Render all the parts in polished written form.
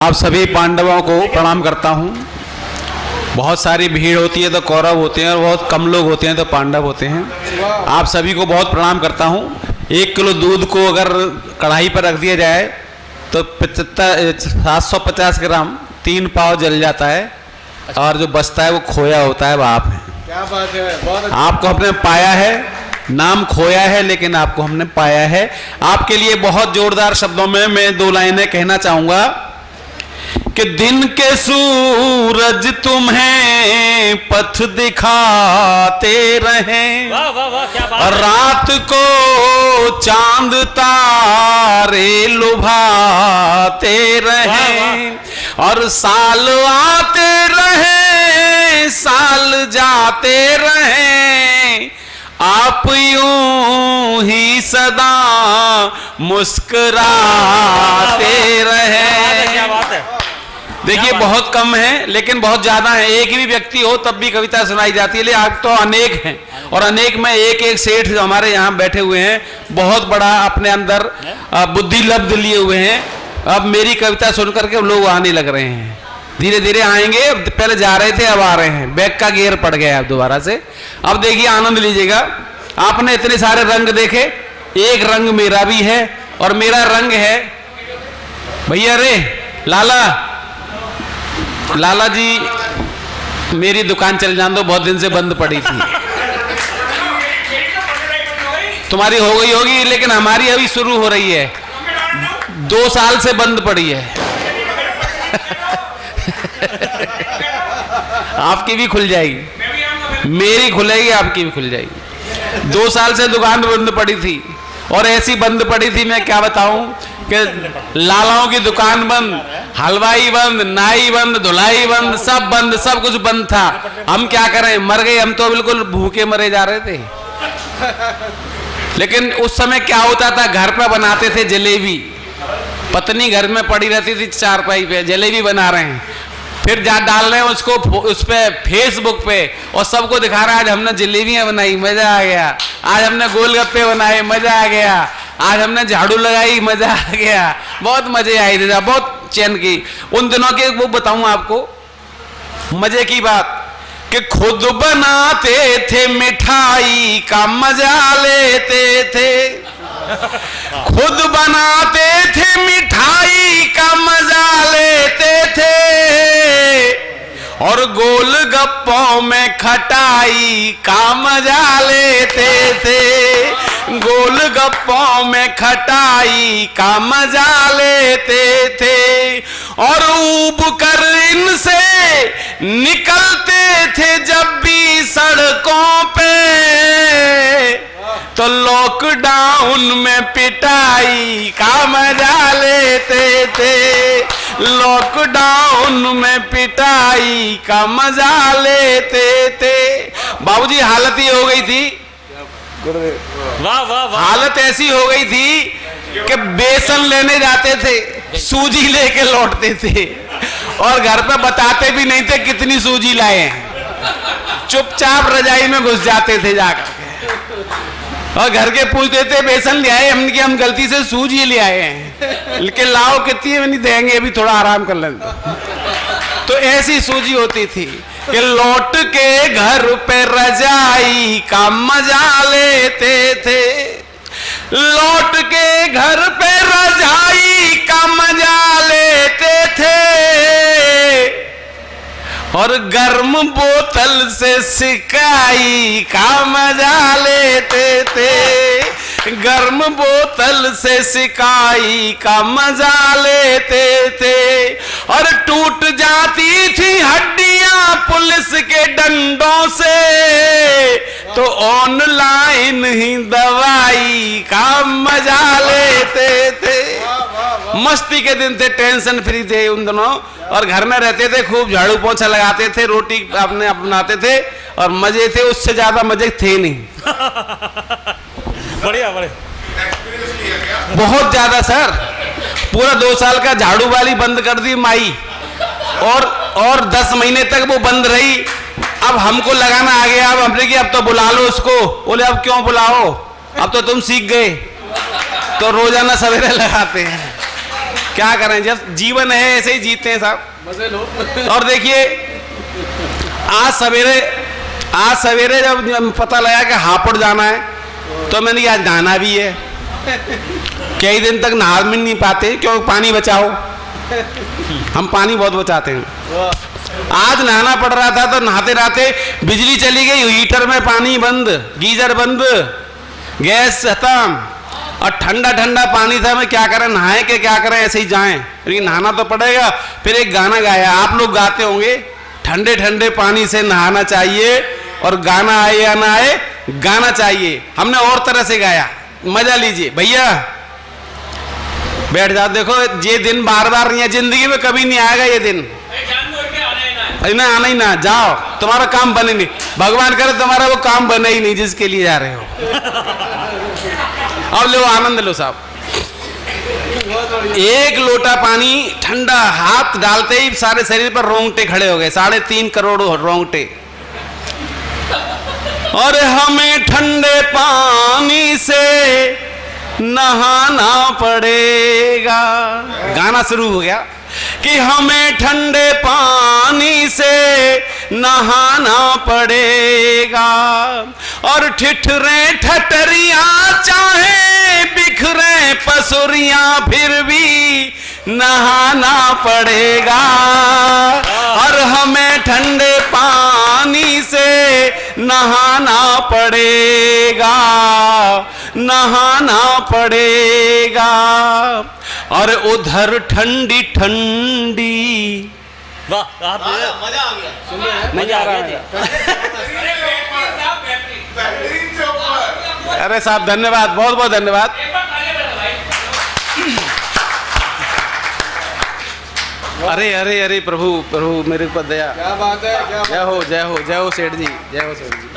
आप सभी पांडवों को प्रणाम करता हूँ। बहुत सारी भीड़ होती है तो कौरव होते हैं और बहुत कम लोग होते हैं तो पांडव होते हैं। आप सभी को बहुत प्रणाम करता हूँ। 1 किलो दूध को अगर कढ़ाई पर रख दिया जाए तो 750 ग्राम 3 पाव जल जाता है और जो बचता है वो खोया होता है। वो आप हैं। क्या बात है, बहुत आपको हमने पाया है, नाम खोया है लेकिन आपको हमने पाया है। आपके लिए बहुत जोरदार शब्दों में मैं 2 लाइनें कहना चाहूंगा कि दिन के सूरज तुम्हें पथ दिखाते रहें, वाह वाह वाह, क्या बात और है। रात को चांद तारे लुभाते रहें, और साल आते रहे साल जाते रहें, आप यूं ही सदा मुस्कुराते रहें। क्या बात है। देखिए बहुत कम है लेकिन बहुत ज्यादा है। एक ही व्यक्ति हो तब भी कविता सुनाई जाती है, लेकिन आज तो अनेक हैं और अनेक में एक एक सेठ हमारे यहाँ बैठे हुए हैं, बहुत बड़ा अपने अंदर बुद्धि लब्ध लिए हुए हैं। अब मेरी कविता सुन करके लोग आने लग रहे हैं, धीरे धीरे आएंगे। अब पहले जा रहे थे अब आ रहे हैं, बैग का गियर पड़ गया अब दोबारा से। अब देखिए आनंद लीजिएगा। आपने इतने सारे रंग देखे, एक रंग मेरा भी है और मेरा रंग है भैया रे लाला जी, मेरी दुकान चल जान दो, बहुत दिन से बंद पड़ी थी। तुम्हारी हो गई होगी लेकिन हमारी अभी शुरू हो रही है, 2 साल से बंद पड़ी है। आपकी भी खुल जाएगी, मेरी खुलेगी, आपकी भी खुल जाएगी। 2 साल से दुकान बंद पड़ी थी और ऐसी बंद पड़ी थी मैं क्या बताऊं कि लालाओं की दुकान बंद, हलवाई बंद, नाई बंद, धुलाई बंद, सब बंद, सब कुछ बंद था। हम क्या करें, मर गए हम तो, बिल्कुल भूखे मरे जा रहे थे। लेकिन उस समय क्या होता था, घर पर बनाते थे जलेबी, पत्नी घर में पड़ी रहती थी चारपाई पे, जलेबी बना रहे हैं, फिर जा डाल रहे हैं उसको उस पे फेसबुक पे और सबको दिखा रहा है आज हमने जलेबियां बनाई, मजा आ गया। आज हमने गोलगप्पे बनाए, मजा आ गया। आज हमने झाड़ू लगाई, मजा आ गया। बहुत मजे आए थे, बहुत चैन की। उन दिनों के वो बताऊं आपको मजे की बात कि खुद बनाते थे मिठाई का मजा लेते थे, खुद बनाते थे मिठाई का मजा लेते थे, और गोलगप्पों में खटाई का मजा लेते थे, गोलगप्पों में खटाई का मजा लेते थे। और ऊब कर इनसे निकलते थे जब भी सड़कों पे, तो लॉकडाउन में पिटाई का मजा लेते थे, लॉकडाउन में पिटाई का मजा लेते थे। बाबूजी हालत ही हो गई थी, वाह वाह वाह, हालत ऐसी हो गई थी कि बेसन लेने जाते थे, सूजी लेके लौटते थे और घर पे बताते भी नहीं थे कितनी सूजी लाए हैं, चुपचाप रजाई में घुस जाते थे जाकर और घर के पूछते थे बेसन ले आए, हमने कि हम गलती से सूजी ले आए हैं, लेकिन लाओ कितनी है, नहीं देंगे अभी थोड़ा आराम कर लें। तो ऐसी सूजी होती थी कि लौट के घर पे रजाई का मजा लेते थे, लौट के घर पे रजाई का मजा लेते थे, और गर्म बोतल से सिकाई का मजा लेते थे, गर्म बोतल से सिकाई का मजा लेते थे। और टूट जाती थी हड्डियां पुलिस के डंडों से, तो ऑनलाइन ही दवाई का मजा लेते थे। मस्ती के दिन थे, टेंशन फ्री थे उन दिनों, और घर में रहते थे, खूब झाड़ू पोछा लगाते थे, रोटी अपने बनाते थे और मजे थे, उससे ज्यादा मजे थे नहीं। बढ़िया बढ़िया, बहुत ज्यादा सर। पूरा 2 साल का झाड़ू वाली बंद कर दी माई, और 10 महीने तक वो बंद रही। अब हमको लगाना आ गया, अब हमने कि अब तो बुला लो उसको। बोले अब क्यों बुलाओ, अब तो तुम सीख गए। तो रोजाना सवेरे लगाते हैं। क्या करें, जब जीवन है ऐसे ही जीते हैं साहब, मजे लो। और देखिए आज सवेरे जब पता लगा कि हापुड़ जाना है, तो मैंने आज नहाना भी है। कई दिन तक नहा भी नहीं पाते, क्यों, पानी बचाओ, हम पानी बहुत बचाते हैं। आज नहाना पड़ रहा था, तो नहाते नहाते बिजली चली गई, हीटर में पानी बंद, गीजर बंद, गैस खत्म, और ठंडा ठंडा पानी था। मैं क्या करें, नहाए के क्या करें, ऐसे ही जाएं, लेकिन नहाना तो पड़ेगा। फिर एक गाना गाया, आप लोग गाते होंगे, ठंडे ठंडे पानी से नहाना चाहिए, और गाना आए या ना आए गाना चाहिए। हमने और तरह से गाया, मजा लीजिए भैया, बैठ जाओ। देखो ये दिन बार बार नहीं है, जिंदगी में कभी नहीं आएगा ये दिन, ना आना ही ना, जाओ, तुम्हारा काम बने नहीं, भगवान करे तुम्हारा वो काम बने ही नहीं जिसके लिए जा रहे हो। अब लो आनंद लो साहब, एक लोटा पानी ठंडा, हाथ डालते ही सारे शरीर पर रोंगटे खड़े हो गए, 3.5 करोड़ रोंगटे। और हमें ठंडे पानी से नहाना पड़ेगा, गाना शुरू हो गया कि हमें ठंडे पानी से नहाना पड़ेगा, और ठिठुरे ठटरियां चाहे बिखरे पसुरियां, फिर भी नहाना पड़ेगा। और हमें ठंडे पानी से नहाना पड़ेगा, नहाना पड़ेगा। और उधर ठंडी ठंडी, वाह आप मजा आ गया, मजा आ गया। अरे साहब धन्यवाद, बहुत बहुत धन्यवाद। अरे अरे अरे प्रभु प्रभु मेरे ऊपर दया, क्या बात है, क्या जय हो जय हो जय हो सेठ जी, जय हो सेठ जी।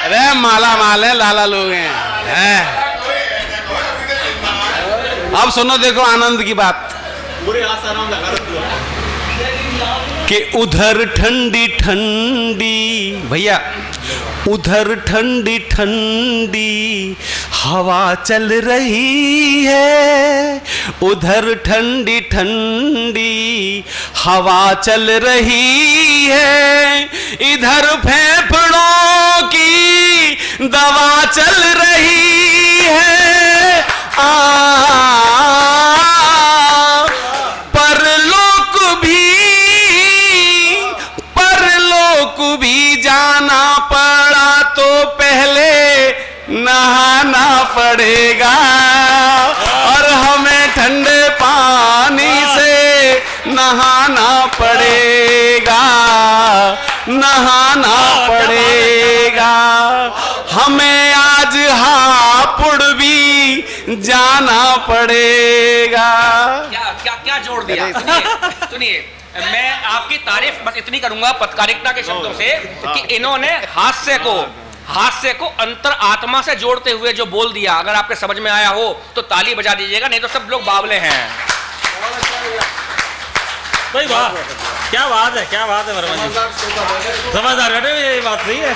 अरे माला माल है, लाला लोग हैं। अब सुनो, देखो आनंद की बात, पूरे आसाराम लगा रखो कि उधर ठंडी ठंडी, भैया उधर ठंडी ठंडी हवा चल रही है, उधर ठंडी ठंडी हवा चल रही है, इधर फेफड़ों की दवा चल रही है। परलोक भी जाना पड़ा तो पहले नहाना पड़ेगा, और हमें ठंडे पानी से नहाना पड़ेगा, नहाना पड़ेगा। हमें आज हापुड़ भी जाना पड़ेगा। क्या क्या क्या जोड़ दिया। सुनिए सुनिए, मैं आपकी तारीफ बस इतनी करूंगा पत्रकारिता के शब्दों से कि इन्होंने हास्य को अंतर आत्मा से जोड़ते हुए जो बोल दिया, अगर आपके समझ में आया हो तो ताली बजा दीजिएगा, नहीं तो सब लोग बावले हैं। भाई वाह, क्या बात है, क्या बात है वर्मा जी, समझदार बेटे, ये बात सही है।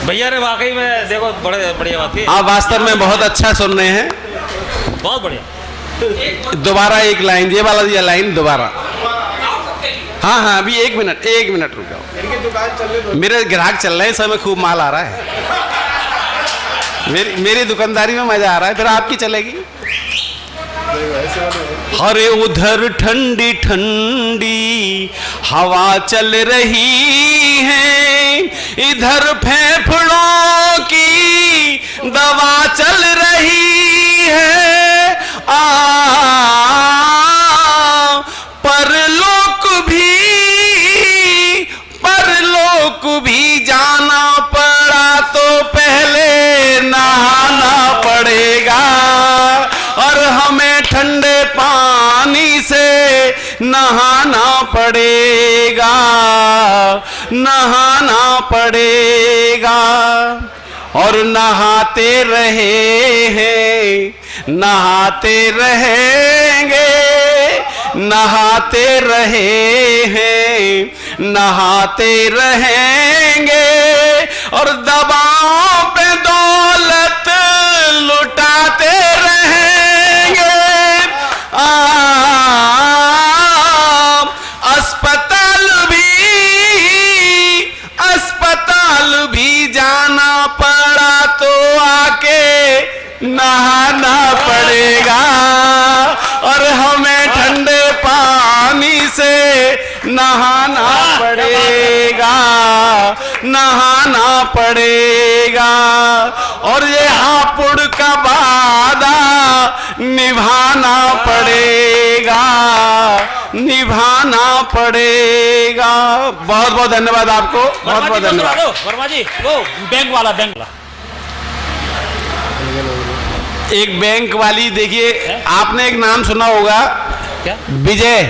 भैया ने वाकई में देखो बड़े बढ़िया बात की, आप वास्तव में बहुत अच्छा सुन रहे हैं, बहुत बढ़िया। दोबारा एक लाइन, ये वाला दिया लाइन दोबारा। हाँ हाँ अभी एक मिनट रुक जाओ, इनकी दुकान चल रही, मेरे ग्राहक चल रहे हैं, समय खूब माल आ रहा है, मेरी दुकानदारी में मजा आ रहा है, फिर आपकी चलेगी। अरे उधर ठंडी ठंडी हवा चल रही है, इधर फेफड़ों की दवा चल रही है। परलोक भी जाना पड़ा तो पहले नहाना पड़ेगा, और हमें ठंडे पानी से नहाना पड़ेगा, नहाना पड़ेगा। और नहाते रहे हैं, नहाते रहेंगे, नहाते रहे हैं, नहाते रहेंगे, और दबाओं पे दौलत लुटाते रहेंगे। अस्पताल भी जाना पड़ा तो आके नहाना पड़ेगा, और हमें ठंडे पानी से नहाना पड़ेगा, नहाना पड़ेगा। और ये हापुड़ का वादा निभाना पड़ेगा, निभाना पड़ेगा। बहुत बहुत धन्यवाद आपको, बहुत बहुत धन्यवाद। वर्मा जी वो बैंक वाला एक बैंक वाली, देखिए आपने एक नाम सुना होगा, क्या? विजय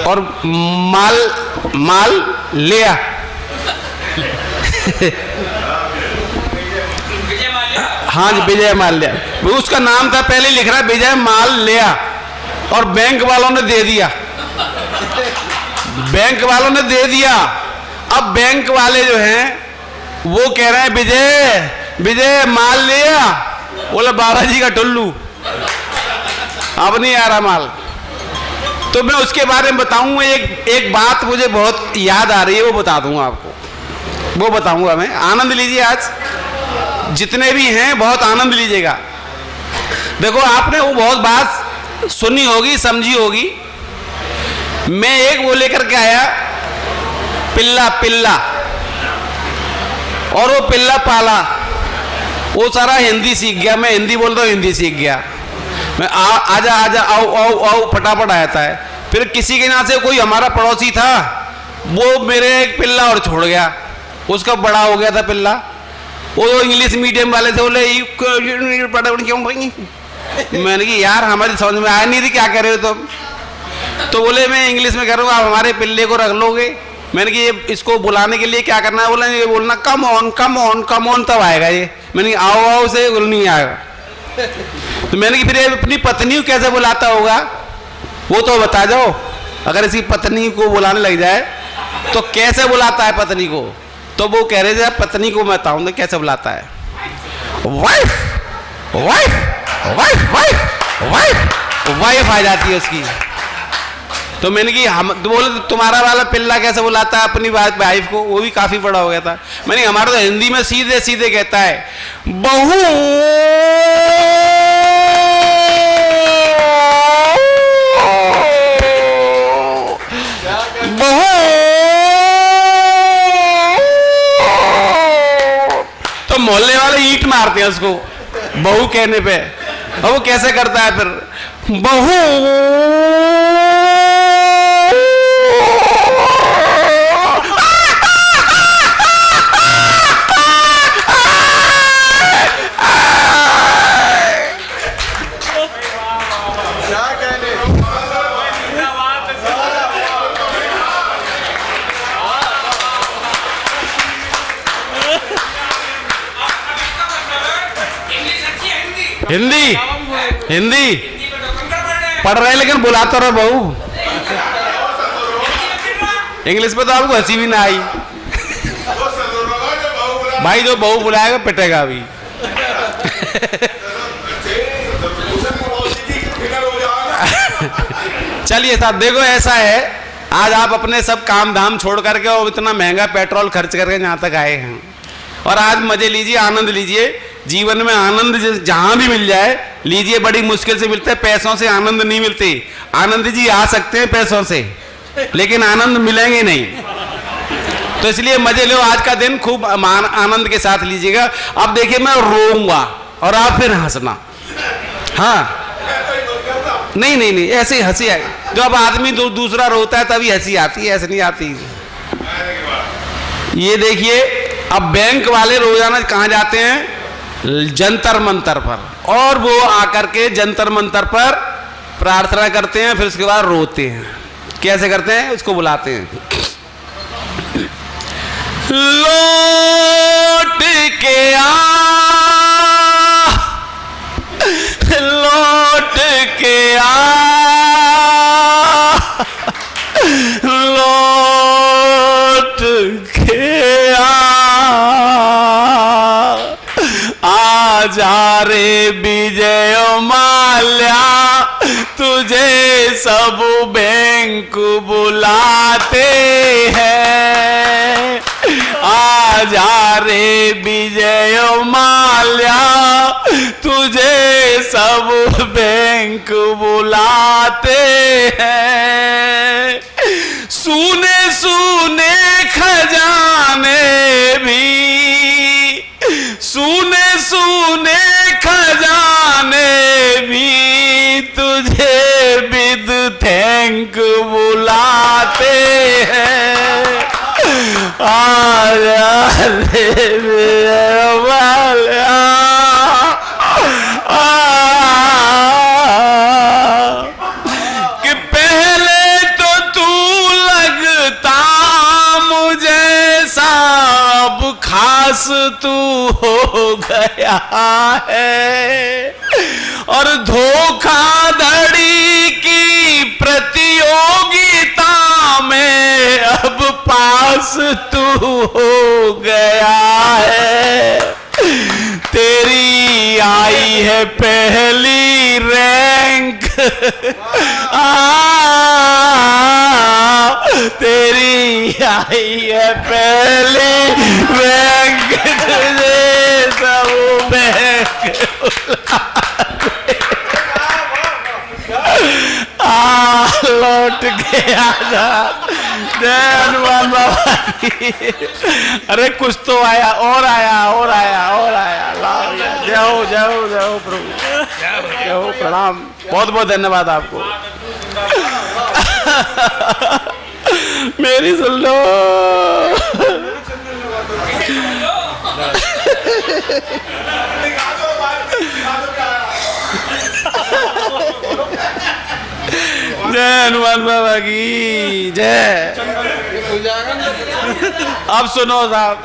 और माल लिया। हाँ जी, विजय माल्या, उसका नाम था, पहले लिख रहा है विजय माल लिया, और बैंक वालों ने दे दिया, बैंक वालों ने दे दिया। अब बैंक वाले जो हैं वो कह रहे हैं विजय माल लिया, बोले बालाजी का टुल्लू, अब नहीं आ रहा माल। तो मैं उसके बारे में बताऊं, एक बात मुझे बहुत याद आ रही है, वो बता दूंगा आपको, वो बताऊंगा मैं। आनंद लीजिए, आज जितने भी हैं बहुत आनंद लीजिएगा। देखो आपने वो बहुत बात सुनी होगी, समझी होगी। मैं एक वो लेकर के आया, पिल्ला, और वो पिल्ला पाला, वो सारा हिंदी सीख गया, मैं हिंदी बोलता हूँ, हिंदी सीख गया। मैं आजा आओ फटाफट आता है। फिर किसी के यहाँ से कोई हमारा पड़ोसी था, वो मेरे एक पिल्ला और छोड़ गया, उसका बड़ा हो गया था पिल्ला। वो इंग्लिश मीडियम वाले थे, बोले क्यों रही? मैंने कि यार हमारी समझ में आया नहीं थी क्या कह रहे हो तुम। तो बोले मैं इंग्लिश में कह रहा हूँ, आप हमारे पिल्ले को रख लोगे। मैंने कि ये इसको बुलाने के लिए क्या करना है? बोला ये बोलना कम ऑन तब आएगा ये। मैंने कहा आओ से नहीं आएगा। तो मैंने कि फिर ये अपनी पत्नी को कैसे बुलाता होगा, वो तो बता जाओ। अगर इसकी पत्नी को बुलाने लग जाए तो कैसे बुलाता है पत्नी को? तो वो कह रहे थे पत्नी को मैं बताऊँ कैसे बुलाता है, वाइफ आ जाती है उसकी। तो मैंने कि हम तो बोले तुम्हारा वाला पिल्ला कैसे बुलाता है अपनी वाइफ को? वो भी काफी बड़ा हो गया था। मैंने हमारा तो हिंदी में सीधे सीधे कहता है बहू, तो मोहल्ले वाले ईंट मारते हैं उसको बहू कहने पे। और वो कैसे करता है फिर, बहू, हिंदी पढ़ रहे लेकिन बुलाता रहो बहू। इंग्लिश में तो आपको हंसी भी ना आई भाई, जो बहू बुलाएगा पिटेगा अभी। चलिए साहब, देखो ऐसा है, आज आप अपने सब काम धाम छोड़ करके और इतना महंगा पेट्रोल खर्च करके यहाँ तक आए हैं, और आज मजे लीजिए, आनंद लीजिए। जीवन में आनंद जहां भी मिल जाए लीजिए, बड़ी मुश्किल से मिलता है, पैसों से आनंद नहीं मिलते। आनंद जी आ सकते हैं पैसों से, लेकिन आनंद मिलेंगे नहीं। तो इसलिए मजे लो, आज का दिन खूब आनंद के साथ लीजिएगा। अब देखिए मैं रोऊंगा और आप फिर हंसना। हाँ नहीं ऐसे ही हंसी आए। जब आदमी दूसरा रोता है तभी हंसी आती है, ऐसे नहीं आती। ये देखिए, अब बैंक वाले रोजाना कहाँ जाते हैं? जंतर मंतर पर, और वो आकर के जंतर मंतर पर प्रार्थना करते हैं, फिर उसके बाद रोते हैं। कैसे करते हैं? उसको बुलाते हैं, लौट के आ, लौट के आ, लौट के आ। आजा रे विजय माल्या, तुझे सब बैंक बुलाते हैं। आजा रे विजय माल्या, तुझे सब बैंक बुलाते हैं। सूने सूने खजाने भी, सूने सूने खजाने भी तुझे विद थैंक बुलाते हैं। आजा रे विजय माल्या, कि पहले तो तू लगता मुझे सब खास तू हो गया है, और धोखाधड़ी की प्रतियोगिता में अब पास तू हो गया है। तेरी आई है पहली रैंक, तेरी आई है पहली रैंक, तुझे सब बैंक लौट गया जा। जय हनुमान बाबा की। अरे कुछ तो आया, और आया, और आया, और आया। जय हो, जय हो, जय हो प्रभु, जय हो, प्रणाम, बहुत बहुत धन्यवाद आपको। मेरी सुन लो। जय हनुमान बाबा की जय। अब सुनो साहब।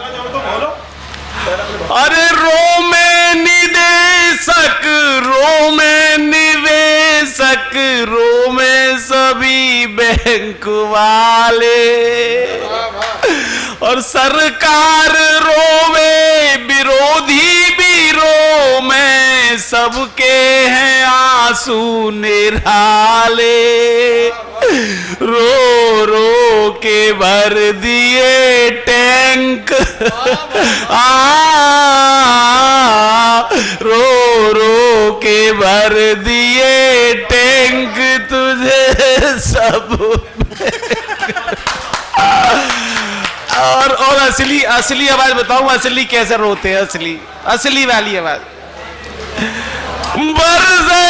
अरे रोमे निदेशक, रोमे निवेशक, रोमे सभी बैंक वाले, और सरकार रोवे, विरोधी भी रोवे, सबके हैं आंसू निराले। रो रो के भर दिए टैंक, रो रो के भर दिए टैंक, तुझे सब और असली असली आवाज बताऊं, असली कैसे रोते हैं, असली असली वाली आवाज। बरसे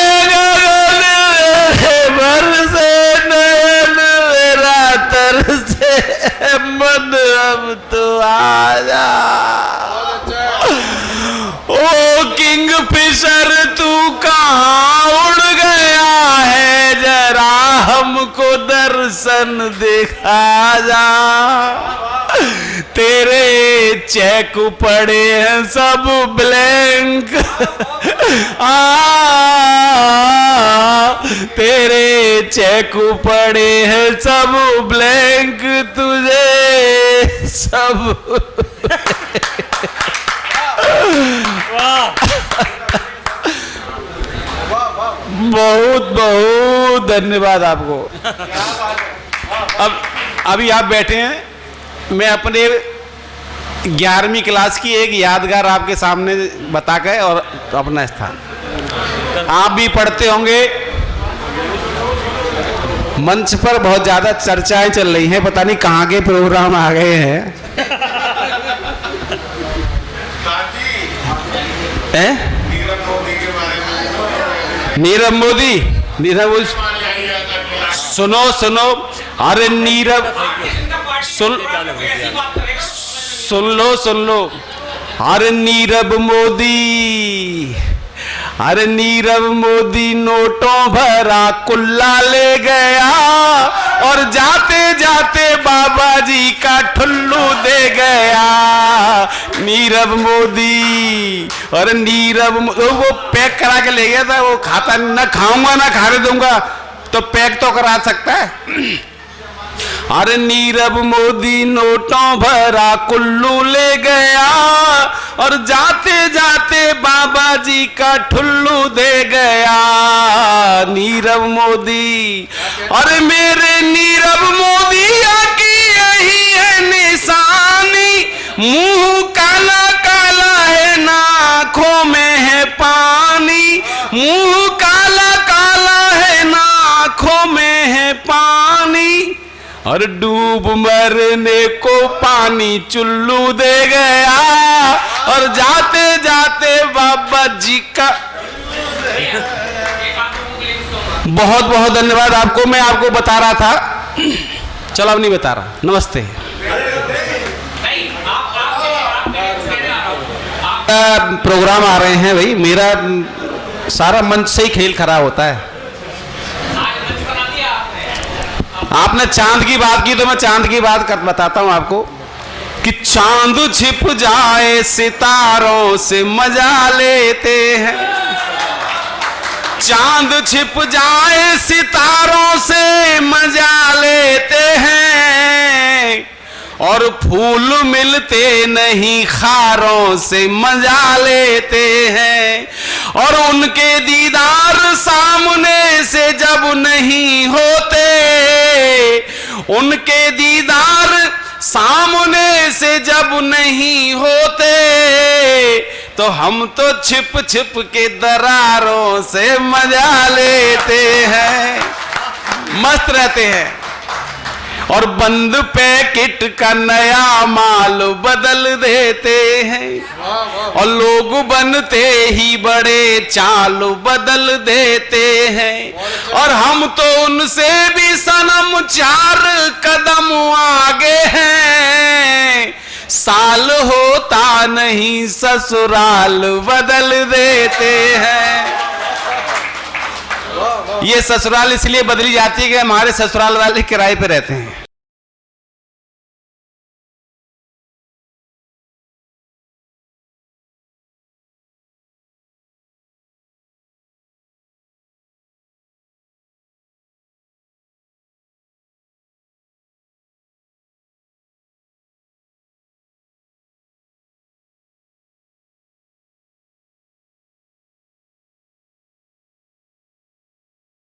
बरसे नयन मेरा तरसे मन, अब तो आजा। ओ किंग फिशर तू कहाँ उड़ गया है, जरा हमको दर्शन दिखा जा। तेरे चेक पड़े हैं सब ब्लैंक, तेरे चेक पड़े हैं सब ब्लैंक, तुझे सब बहुत बहुत धन्यवाद आपको। अब अभी आप बैठे हैं, मैं अपने 11वीं क्लास की एक यादगार आपके सामने बता के और अपना स्थान, आप भी पढ़ते होंगे। मंच पर बहुत ज्यादा चर्चाएं चल रही हैं, पता नहीं कहाँ के प्रोग्राम आ गए हैं। नीरव मोदी, नीरव मोदी, सुनो सुनो, अरे नीरव सुन लो, अरे नीरव मोदी, अरे नीरव मोदी नोटों भरा कुल्ला ले गया, और जाते जाते बाबा जी का ठुल्लू दे गया। नीरव मोदी, और नीरव वो पैक करा के ले गया था, वो खाता न खाऊंगा ना खाने दूंगा, तो पैक तो करा सकता है। अरे नीरव मोदी नोटों भरा कुल्लू ले गया, और जाते जाते बाबा जी का ठुल्लू दे गया नीरव मोदी। और मेरे नीरव मोदिया की यही है निशानी, मुंह काला काला है ना आंखों में है पानी, मुंह काला काला है ना आंखों में है पानी। और डूब मरने को पानी चुल्लू दे गया। और जाते जाते बाबा जी का बहुत बहुत धन्यवाद आपको। मैं आपको बता रहा था, चलो अब नहीं बता रहा। नमस्ते। प्रोग्राम आ रहे हैं भाई, मेरा सारा मंच से ही खेल खराब होता है। आपने चांद की बात की तो मैं चांद की बात बताता हूं आपको कि चांद छिप जाए सितारों से मजा लेते हैं, चांद छिप जाए सितारों से मजा लेते हैं। और फूल मिलते नहीं खारों से मजा लेते हैं। और उनके दीदार सामने से जब नहीं होते, उनके दीदार सामने से जब नहीं होते, तो हम तो छिप छिप के दरारों से मजा लेते हैं, मस्त रहते हैं। और बंद पैकेट का नया माल बदल देते हैं। और लोग बनते ही बड़े चाल बदल देते हैं। और हम तो उनसे भी सनम 4 कदम आगे हैं। साल होता नहीं ससुराल बदल देते हैं। ये ससुराल इसलिए बदली जाती है कि हमारे ससुराल वाले किराए पे रहते हैं।